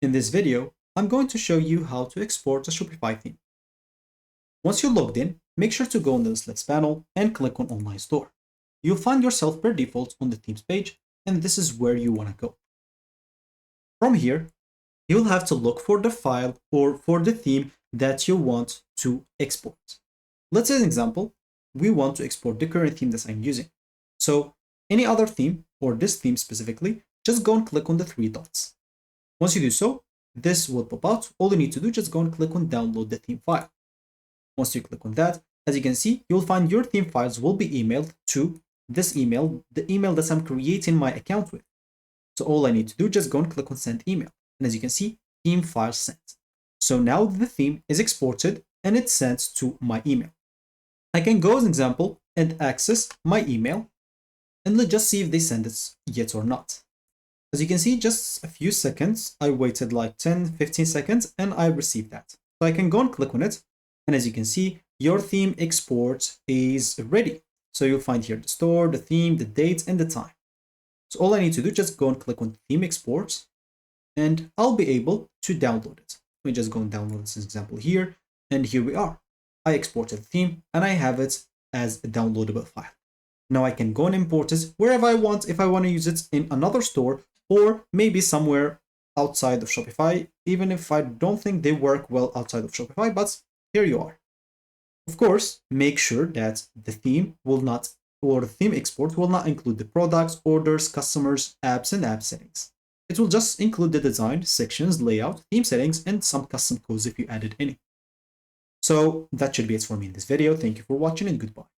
In this video, I'm going to show you how to export a Shopify theme. Once you're logged in, make sure to go on the list panel and click on Online Store. You'll find yourself per default on the themes page, and this is where you want to go. From here, you'll have to look for the file or for the theme that you want to export. Let's say an example, we want to export the current theme that I'm using. So any other theme, or this theme specifically, just go and click on the three dots. Once you do so, this will pop out. All you need to do is just go and click on download the theme file. Once you click on that, as you can see, you'll find your theme files will be emailed to this email, the email that I'm creating my account with. So all I need to do is just go and click on send email. And as you can see, theme file sent. So now the theme is exported and it's sent to my email. I can go as an example and access my email and let's just see if they send it yet or not. As you can see, just a few seconds, I waited like 10-15 seconds and I received that. So I can go and click on it. And as you can see, your theme export is ready. So you'll find here the store, the theme, the date, and the time. So all I need to do is just go and click on theme export and I'll be able to download it. Let me just go and download this example here. And here we are. I exported the theme and I have it as a downloadable file. Now I can go and import it wherever I want, if I want to use it in another store or maybe somewhere outside of Shopify, even if I don't think they work well outside of Shopify, but here you are. Of course, make sure that the theme will not, or the theme export will not include the products, orders, customers, apps, and app settings. It will just include the design, sections, layout, theme settings, and some custom codes if you added any. So that should be it for me in this video. Thank you for watching and goodbye.